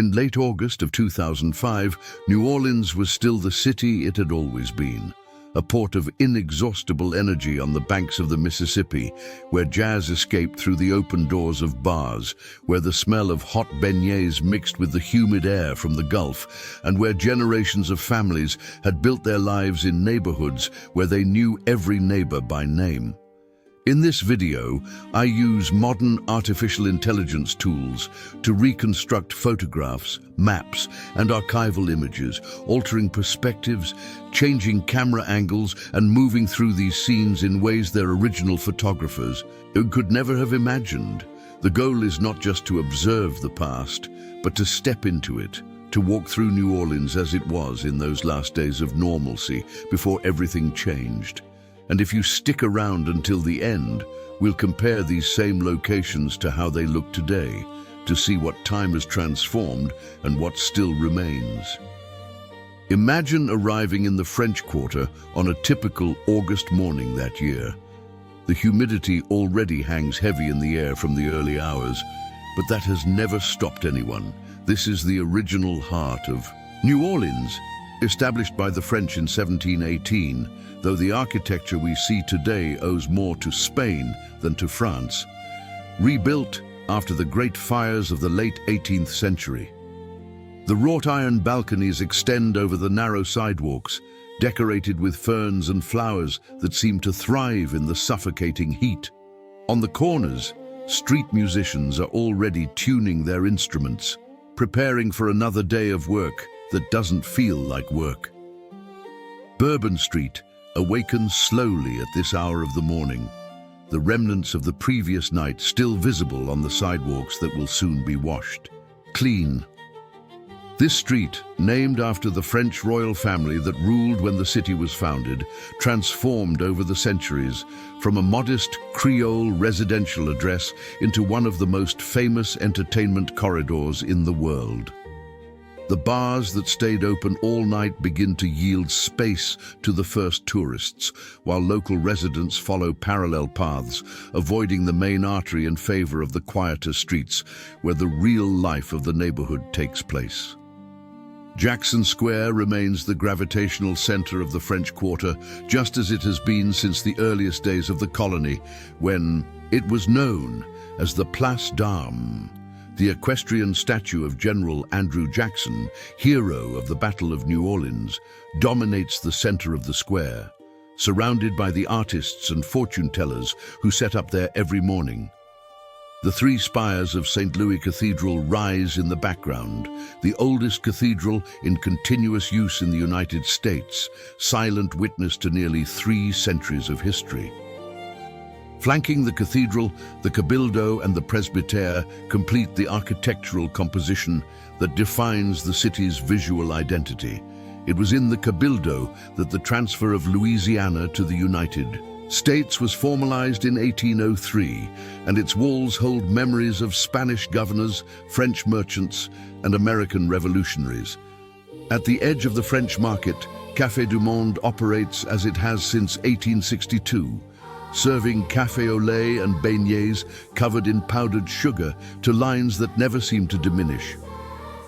In late August of 2005, New Orleans was still the city it had always been, a port of inexhaustible energy on the banks of the Mississippi, where jazz escaped through the open doors of bars, where the smell of hot beignets mixed with the humid air from the Gulf, and where generations of families had built their lives in neighborhoods where they knew every neighbor by name. In this video, I use modern artificial intelligence tools to reconstruct photographs, maps, and archival images, altering perspectives, changing camera angles, and moving through these scenes in ways their original photographers could never have imagined. The goal is not just to observe the past, but to step into it, to walk through New Orleans as it was in those last days of normalcy before everything changed. And if you stick around until the end, we'll compare these same locations to how they look today, to see what time has transformed and what still remains. Imagine arriving in the French Quarter on a typical August morning that year. The humidity already hangs heavy in the air from the early hours, but that has never stopped anyone. This is the original heart of New Orleans, established by the French in 1718, though the architecture we see today owes more to Spain than to France. Rebuilt after the great fires of the late 18th century. The wrought iron balconies extend over the narrow sidewalks, decorated with ferns and flowers that seem to thrive in the suffocating heat. On the corners, street musicians are already tuning their instruments, preparing for another day of work that doesn't feel like work. Bourbon Street awakens slowly at this hour of the morning, the remnants of the previous night still visible on the sidewalks that will soon be washed clean. This street, named after the French royal family that ruled when the city was founded, transformed over the centuries from a modest Creole residential address into one of the most famous entertainment corridors in the world. The bars that stayed open all night begin to yield space to the first tourists, while local residents follow parallel paths, avoiding the main artery in favor of the quieter streets, where the real life of the neighborhood takes place. Jackson Square remains the gravitational center of the French Quarter, just as it has been since the earliest days of the colony, when it was known as the Place d'Armes. The equestrian statue of General Andrew Jackson, hero of the Battle of New Orleans, dominates the center of the square, surrounded by the artists and fortune-tellers who set up there every morning. The three spires of St. Louis Cathedral rise in the background, the oldest cathedral in continuous use in the United States, silent witness to nearly 3 centuries of history. Flanking the cathedral, the Cabildo and the Presbytère complete the architectural composition that defines the city's visual identity. It was in the Cabildo that the transfer of Louisiana to the United States was formalized in 1803, and its walls hold memories of Spanish governors, French merchants, and American revolutionaries. At the edge of the French market, Café du Monde operates as it has since 1862. Serving café au lait and beignets covered in powdered sugar to lines that never seem to diminish.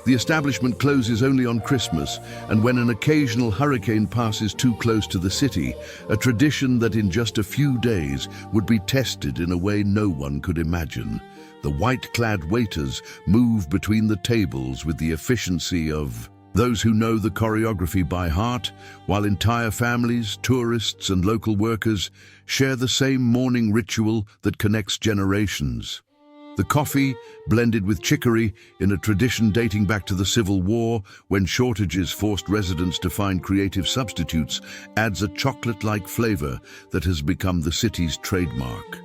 The establishment closes only on Christmas and when an occasional hurricane passes too close to the city, a tradition that in just a few days would be tested in a way no one could imagine. The white-clad waiters move between the tables with the efficiency of those who know the choreography by heart, while entire families, tourists, and local workers share the same morning ritual that connects generations. The coffee, blended with chicory in a tradition dating back to the Civil War, when shortages forced residents to find creative substitutes, adds a chocolate-like flavor that has become the city's trademark.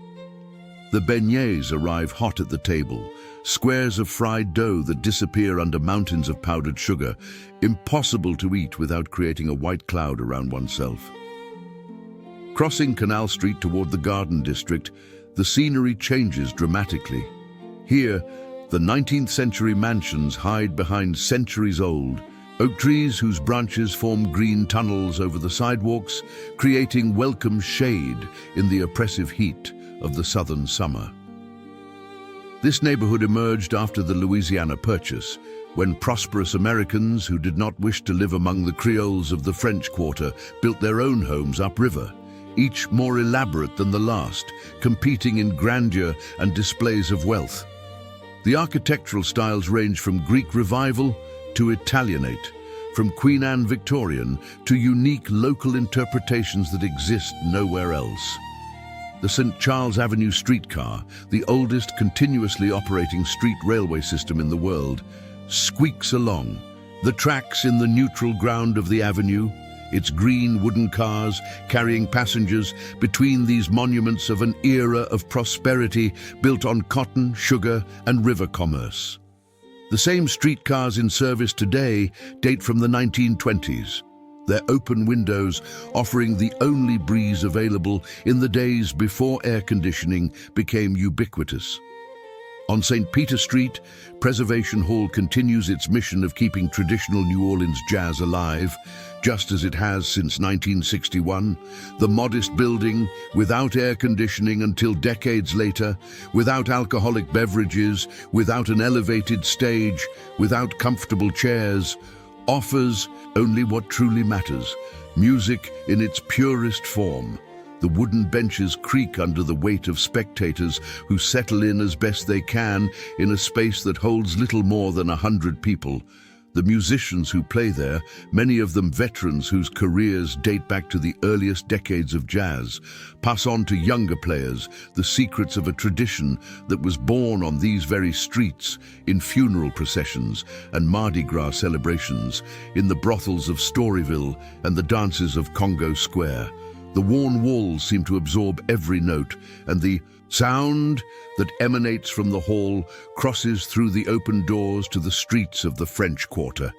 The beignets arrive hot at the table, squares of fried dough that disappear under mountains of powdered sugar, impossible to eat without creating a white cloud around oneself. Crossing Canal Street toward the Garden District, the scenery changes dramatically. Here, the 19th century mansions hide behind centuries-old oak trees whose branches form green tunnels over the sidewalks, creating welcome shade in the oppressive heat of the southern summer. This neighborhood emerged after the Louisiana Purchase, when prosperous Americans who did not wish to live among the Creoles of the French Quarter built their own homes upriver, each more elaborate than the last, competing in grandeur and displays of wealth. The architectural styles range from Greek Revival to Italianate, from Queen Anne Victorian to unique local interpretations that exist nowhere else. The St. Charles Avenue streetcar, the oldest continuously operating street railway system in the world, squeaks along, the tracks in the neutral ground of the avenue, its green wooden cars carrying passengers between these monuments of an era of prosperity built on cotton, sugar, and river commerce. The same streetcars in service today date from the 1920s, their open windows offering the only breeze available in the days before air conditioning became ubiquitous. On St. Peter Street, Preservation Hall continues its mission of keeping traditional New Orleans jazz alive, just as it has since 1961. The modest building, without air conditioning until decades later, without alcoholic beverages, without an elevated stage, without comfortable chairs, offers only what truly matters, music in its purest form. The wooden benches creak under the weight of spectators who settle in as best they can in a space that holds little more than 100 people. The musicians who play there, many of them veterans whose careers date back to the earliest decades of jazz, pass on to younger players the secrets of a tradition that was born on these very streets, in funeral processions and Mardi Gras celebrations, in the brothels of Storyville and the dances of Congo Square. The worn walls seem to absorb every note, and the sound that emanates from the hall crosses through the open doors to the streets of the French Quarter,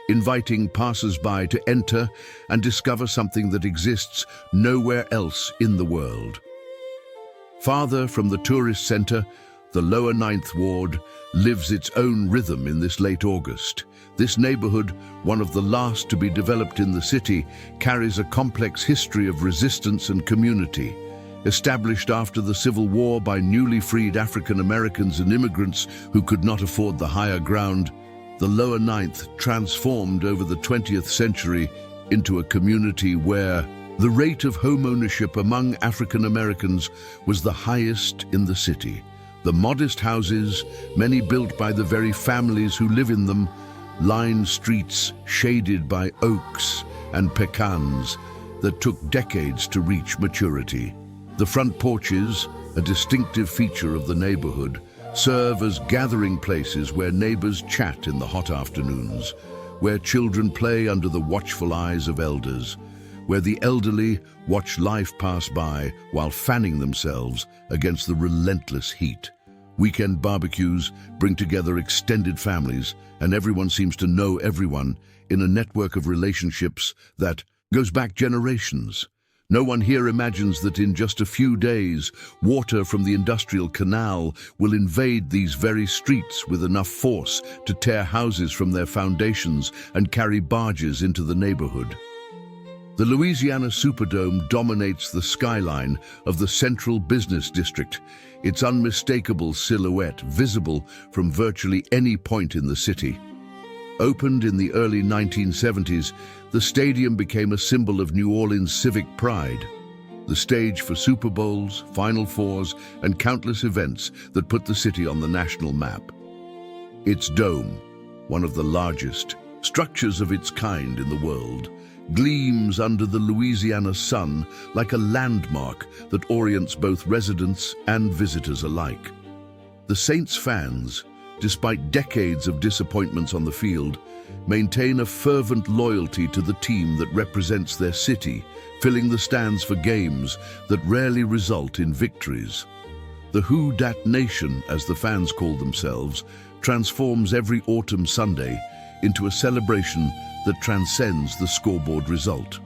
inviting passers-by to enter and discover something that exists nowhere else in the world. Farther from the tourist center, the lower Ninth Ward lives its own rhythm in this late August. This neighborhood, one of the last to be developed in the city, carries a complex history of resistance and community. Established after the Civil War by newly freed African Americans and immigrants who could not afford the higher ground, the lower Ninth transformed over the 20th century into a community where the rate of home ownership among African Americans was the highest in the city. The modest houses, many built by the very families who live in them, line streets shaded by oaks and pecans that took decades to reach maturity. The front porches, a distinctive feature of the neighborhood, serve as gathering places where neighbors chat in the hot afternoons, where children play under the watchful eyes of elders, where the elderly watch life pass by while fanning themselves against the relentless heat. Weekend barbecues bring together extended families, and everyone seems to know everyone in a network of relationships that goes back generations. No one here imagines that in just a few days, water from the industrial canal will invade these very streets with enough force to tear houses from their foundations and carry barges into the neighborhood. The Louisiana Superdome dominates the skyline of the central business district, its unmistakable silhouette visible from virtually any point in the city. Opened in the early 1970s, the stadium became a symbol of New Orleans' civic pride, the stage for Super Bowls, Final Fours, and countless events that put the city on the national map. Its dome, one of the largest structures of its kind in the world, gleams under the Louisiana sun like a landmark that orients both residents and visitors alike. The Saints fans, despite decades of disappointments on the field, maintain a fervent loyalty to the team that represents their city, filling the stands for games that rarely result in victories. The Who Dat Nation, as the fans call themselves, transforms every autumn Sunday into a celebration that transcends the scoreboard result.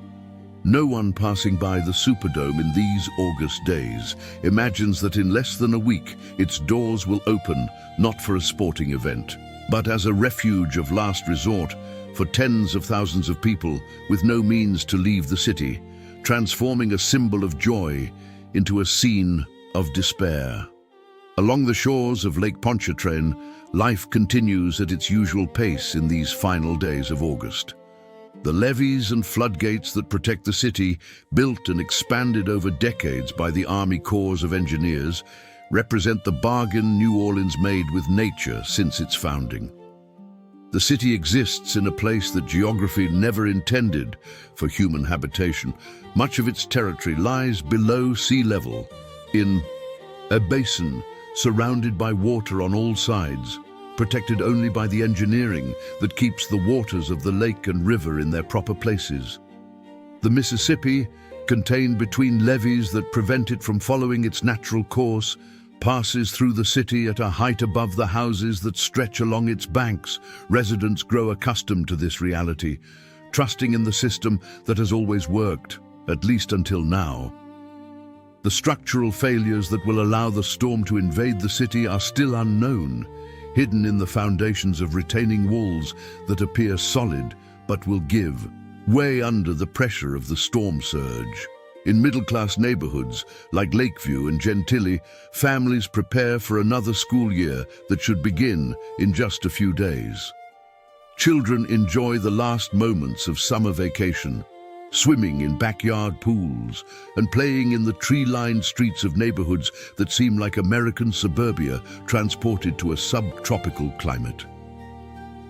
No one passing by the Superdome in these August days imagines that in less than a week its doors will open not for a sporting event, but as a refuge of last resort for tens of thousands of people with no means to leave the city, transforming a symbol of joy into a scene of despair. Along the shores of Lake Pontchartrain, life continues at its usual pace in these final days of August. The levees and floodgates that protect the city, built and expanded over decades by the Army Corps of Engineers, represent the bargain New Orleans made with nature since its founding. The city exists in a place that geography never intended for human habitation. Much of its territory lies below sea level, in a basin surrounded by water on all sides, protected only by the engineering that keeps the waters of the lake and river in their proper places. The Mississippi, contained between levees that prevent it from following its natural course, passes through the city at a height above the houses that stretch along its banks. Residents grow accustomed to this reality, trusting in the system that has always worked, at least until now. The structural failures that will allow the storm to invade the city are still unknown, hidden in the foundations of retaining walls that appear solid but will give way under the pressure of the storm surge. In middle-class neighborhoods like Lakeview and Gentilly, families prepare for another school year that should begin in just a few days. Children enjoy the last moments of summer vacation, swimming in backyard pools and playing in the tree-lined streets of neighborhoods that seem like American suburbia transported to a subtropical climate.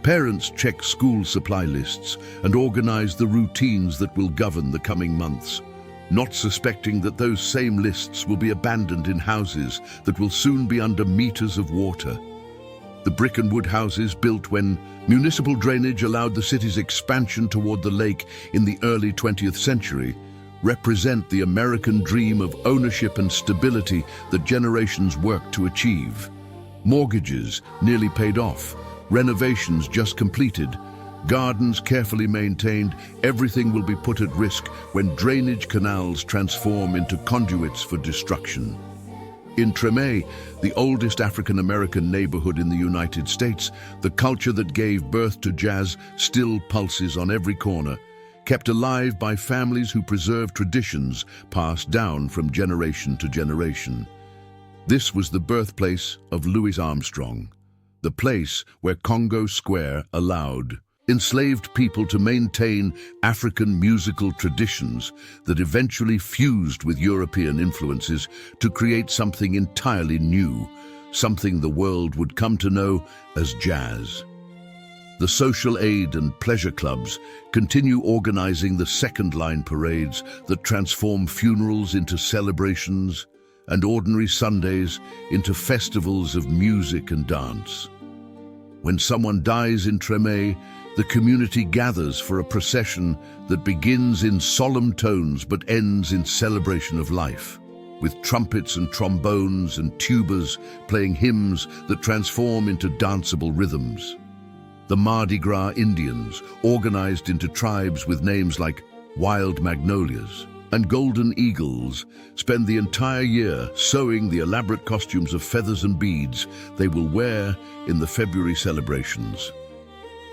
Parents check school supply lists and organize the routines that will govern the coming months, not suspecting that those same lists will be abandoned in houses that will soon be under meters of water. The brick and wood houses built when municipal drainage allowed the city's expansion toward the lake in the early 20th century represent the American dream of ownership and stability that generations worked to achieve. Mortgages nearly paid off, renovations just completed, gardens carefully maintained. Everything will be put at risk when drainage canals transform into conduits for destruction. In Treme, the oldest African-American neighborhood in the United States, the culture that gave birth to jazz still pulses on every corner, kept alive by families who preserve traditions passed down from generation to generation. This was the birthplace of Louis Armstrong, the place where Congo Square allowed enslaved people to maintain African musical traditions that eventually fused with European influences to create something entirely new, something the world would come to know as jazz. The social aid and pleasure clubs continue organizing the second-line parades that transform funerals into celebrations and ordinary Sundays into festivals of music and dance. When someone dies in Treme, the community gathers for a procession that begins in solemn tones but ends in celebration of life, with trumpets and trombones and tubas playing hymns that transform into danceable rhythms. The Mardi Gras Indians, organized into tribes with names like Wild Magnolias and Golden Eagles, spend the entire year sewing the elaborate costumes of feathers and beads they will wear in the February celebrations.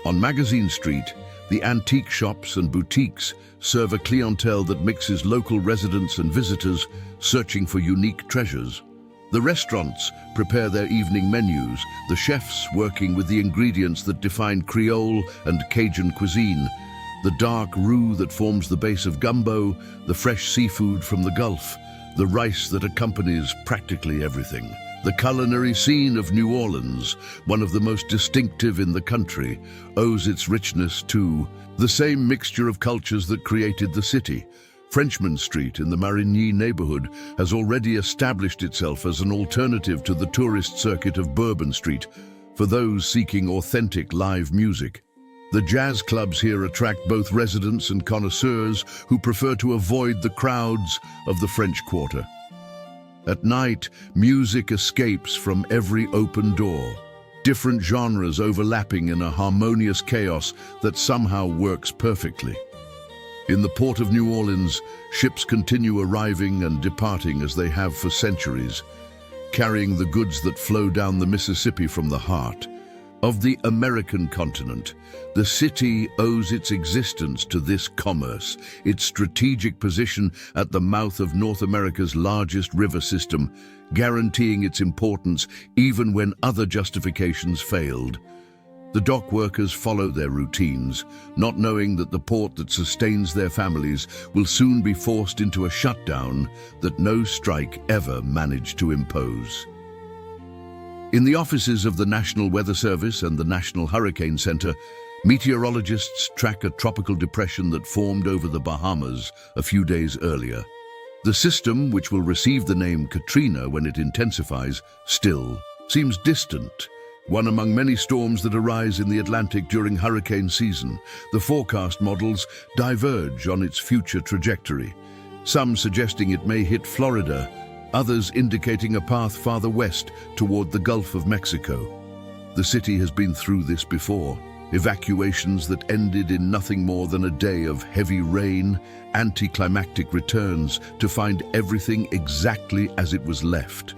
On Magazine Street, the antique shops and boutiques serve a clientele that mixes local residents and visitors searching for unique treasures. The restaurants prepare their evening menus, the chefs working with the ingredients that define Creole and Cajun cuisine, the dark roux that forms the base of gumbo, the fresh seafood from the Gulf, the rice that accompanies practically everything. The culinary scene of New Orleans, one of the most distinctive in the country, owes its richness to the same mixture of cultures that created the city. Frenchman Street in the Marigny neighborhood has already established itself as an alternative to the tourist circuit of Bourbon Street for those seeking authentic live music. The jazz clubs here attract both residents and connoisseurs who prefer to avoid the crowds of the French Quarter. At night, music escapes from every open door, different genres overlapping in a harmonious chaos that somehow works perfectly. In the port of New Orleans, ships continue arriving and departing as they have for centuries, carrying the goods that flow down the Mississippi from the heart. of the American continent. The city owes its existence to this commerce, its strategic position at the mouth of North America's largest river system, guaranteeing its importance even when other justifications failed. The dock workers follow their routines, not knowing that the port that sustains their families will soon be forced into a shutdown that no strike ever managed to impose. In the offices of the National Weather Service and the National Hurricane Center, meteorologists track a tropical depression that formed over the Bahamas a few days earlier. The system, which will receive the name Katrina when it intensifies, still seems distant. One among many storms that arise in the Atlantic during hurricane season, the forecast models diverge on its future trajectory, some suggesting it may hit Florida, others indicating a path farther west toward the Gulf of Mexico. The city has been through this before, evacuations that ended in nothing more than a day of heavy rain, anticlimactic returns to find everything exactly as it was left.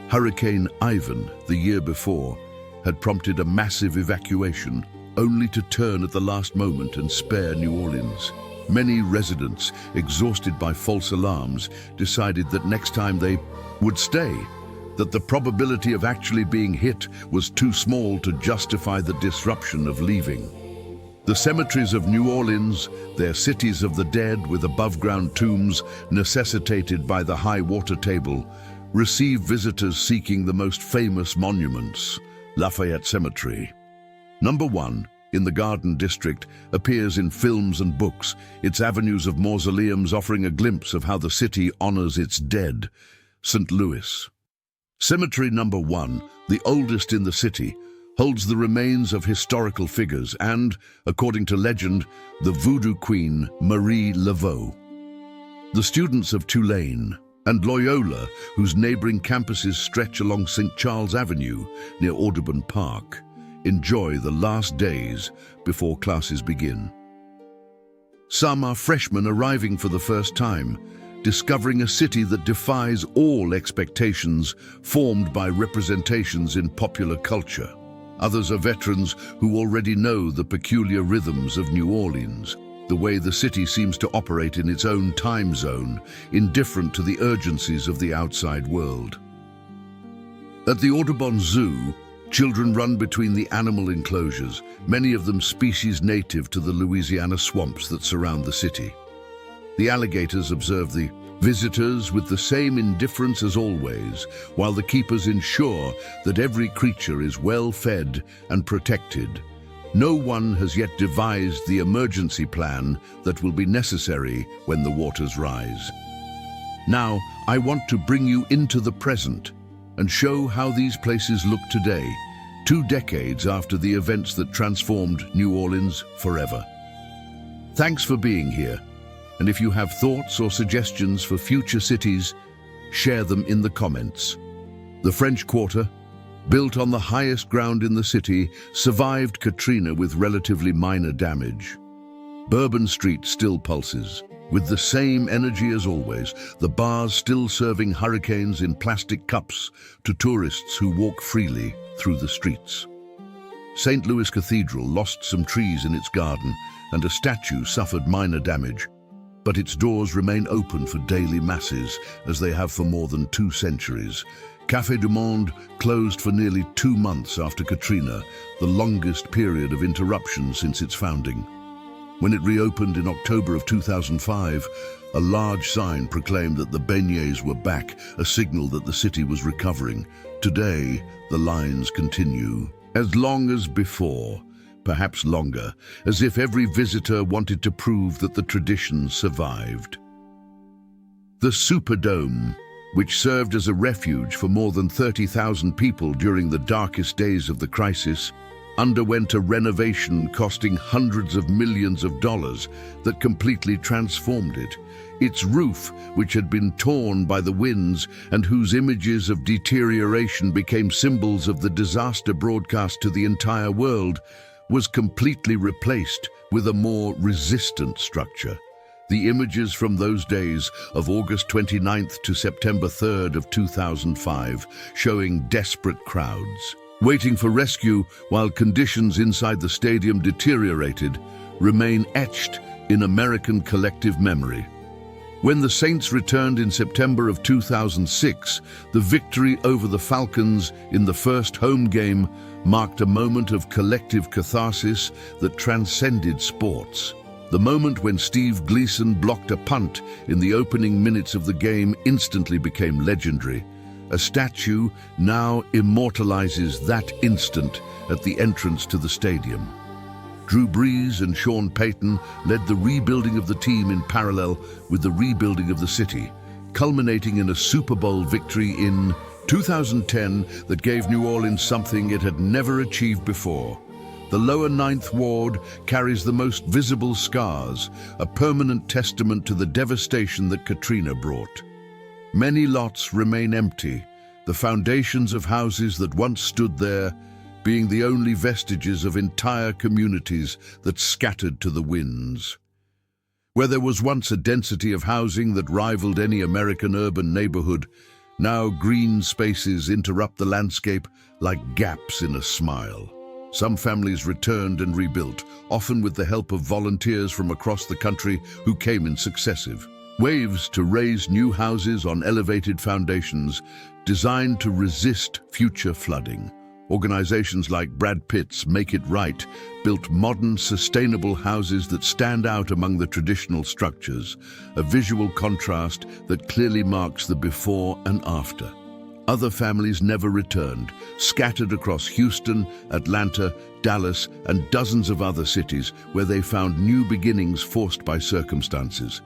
Hurricane Ivan, the year before, had prompted a massive evacuation, only to turn at the last moment and spare New Orleans. Many residents, exhausted by false alarms, decided that next time they would stay, that the probability of actually being hit was too small to justify the disruption of leaving. The cemeteries of New Orleans, their cities of the dead with above-ground tombs necessitated by the high water table, receive visitors seeking the most famous monuments. Lafayette Cemetery. Number 1, in the Garden District, appears in films and books, its avenues of mausoleums offering a glimpse of how the city honors its dead. St. Louis. Cemetery Number 1, the oldest in the city, holds the remains of historical figures and, according to legend, the voodoo queen Marie Laveau. The students of Tulane and Loyola, whose neighboring campuses stretch along St. Charles Avenue near Audubon Park, enjoy the last days before classes begin. Some are freshmen arriving for the first time, discovering a city that defies all expectations formed by representations in popular culture. Others are veterans who already know the peculiar rhythms of New Orleans, the way the city seems to operate in its own time zone, indifferent to the urgencies of the outside world. At the Audubon Zoo, children run between the animal enclosures, many of them species native to the Louisiana swamps that surround the city. The alligators observe the visitors with the same indifference as always, while the keepers ensure that every creature is well fed and protected. No one has yet devised the emergency plan that will be necessary when the waters rise. Now, I want to bring you into the present and show how these places look today, 2 decades after the events that transformed New Orleans forever. Thanks for being here, and if you have thoughts or suggestions for future cities, share them in the comments. The French Quarter, built on the highest ground in the city, survived Katrina with relatively minor damage. Bourbon Street still pulses, with the same energy as always, the bars still serving hurricanes in plastic cups to tourists who walk freely through the streets. St. Louis Cathedral lost some trees in its garden, and a statue suffered minor damage, but its doors remain open for daily masses, as they have for more than 2 centuries. Café du Monde closed for nearly 2 months after Katrina, the longest period of interruption since its founding. When it reopened in October of 2005, a large sign proclaimed that the beignets were back, a signal that the city was recovering. Today, the lines continue, as long as before, perhaps longer, as if every visitor wanted to prove that the tradition survived. The Superdome, which served as a refuge for more than 30,000 people during the darkest days of the crisis, underwent a renovation costing hundreds of millions of dollars that completely transformed it. Its roof, which had been torn by the winds and whose images of deterioration became symbols of the disaster broadcast to the entire world, was completely replaced with a more resistant structure. The images from those days of August 29th to September 3rd of 2005, showing desperate crowds, waiting for rescue while conditions inside the stadium deteriorated, remain etched in American collective memory. When the Saints returned in September of 2006, the victory over the Falcons in the first home game marked a moment of collective catharsis that transcended sports. The moment when Steve Gleason blocked a punt in the opening minutes of the game instantly became legendary. A statue now immortalizes that instant at the entrance to the stadium. Drew Brees and Sean Payton led the rebuilding of the team in parallel with the rebuilding of the city, culminating in a Super Bowl victory in 2010 that gave New Orleans something it had never achieved before. The lower Ninth Ward carries the most visible scars, a permanent testament to the devastation that Katrina brought. Many lots remain empty, the foundations of houses that once stood there being the only vestiges of entire communities that scattered to the winds. Where there was once a density of housing that rivaled any American urban neighborhood, now green spaces interrupt the landscape like gaps in a smile. Some families returned and rebuilt, often with the help of volunteers from across the country who came in successive waves to raise new houses on elevated foundations designed to resist future flooding. Organizations like Brad Pitt's Make It Right built modern, sustainable houses that stand out among the traditional structures, a visual contrast that clearly marks the before and after. Other families never returned, scattered across Houston, Atlanta, Dallas, and dozens of other cities where they found new beginnings forced by circumstances.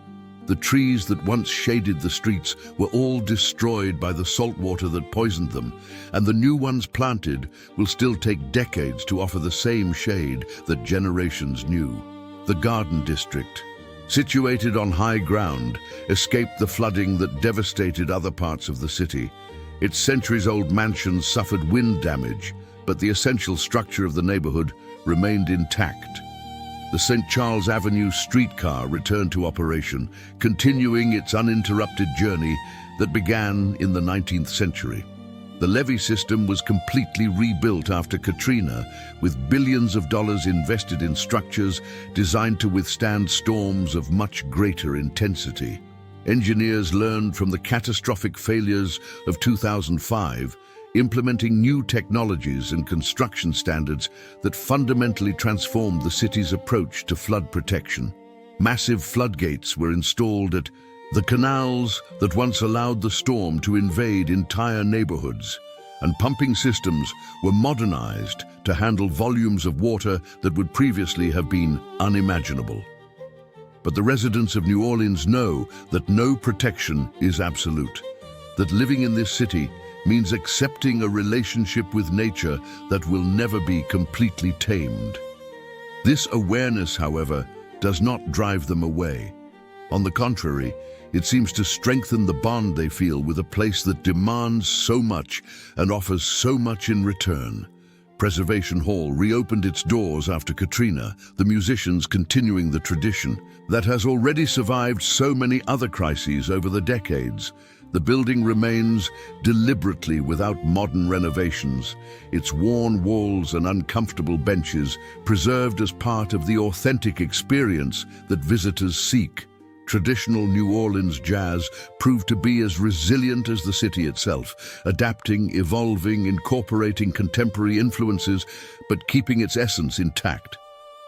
The trees that once shaded the streets were all destroyed by the salt water that poisoned them, and the new ones planted will still take decades to offer the same shade that generations knew. The Garden District, situated on high ground, escaped the flooding that devastated other parts of the city. Its centuries-old mansions suffered wind damage, but the essential structure of the neighborhood remained intact. The St. Charles Avenue streetcar returned to operation, continuing its uninterrupted journey that began in the 19th century. The levee system was completely rebuilt after Katrina, with billions of dollars invested in structures designed to withstand storms of much greater intensity. Engineers learned from the catastrophic failures of 2005, implementing new technologies and construction standards that fundamentally transformed the city's approach to flood protection. Massive floodgates were installed at the canals that once allowed the storm to invade entire neighborhoods, and pumping systems were modernized to handle volumes of water that would previously have been unimaginable. But the residents of New Orleans know that no protection is absolute, that living in this city means accepting a relationship with nature that will never be completely tamed. This awareness, however, does not drive them away. On the contrary, it seems to strengthen the bond they feel with a place that demands so much and offers so much in return. Preservation Hall reopened its doors after Katrina, the musicians continuing the tradition that has already survived so many other crises over the decades. The building remains deliberately without modern renovations, its worn walls and uncomfortable benches preserved as part of the authentic experience that visitors seek. Traditional New Orleans jazz proved to be as resilient as the city itself, adapting, evolving, incorporating contemporary influences, but keeping its essence intact.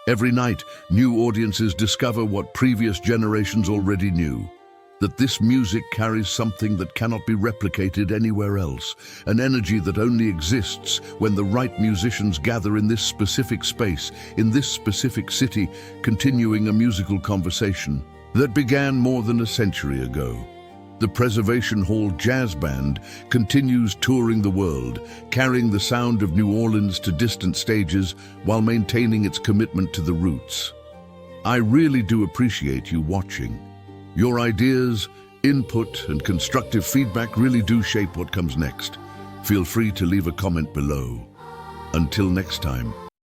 Every night, new audiences discover what previous generations already knew, that this music carries something that cannot be replicated anywhere else, an energy that only exists when the right musicians gather in this specific space, in this specific city, continuing a musical conversation that began more than a century ago. The Preservation Hall Jazz Band continues touring the world, carrying the sound of New Orleans to distant stages while maintaining its commitment to the roots. I really do appreciate you watching. Your ideas, input, and constructive feedback really do shape what comes next. Feel free to leave a comment below. Until next time.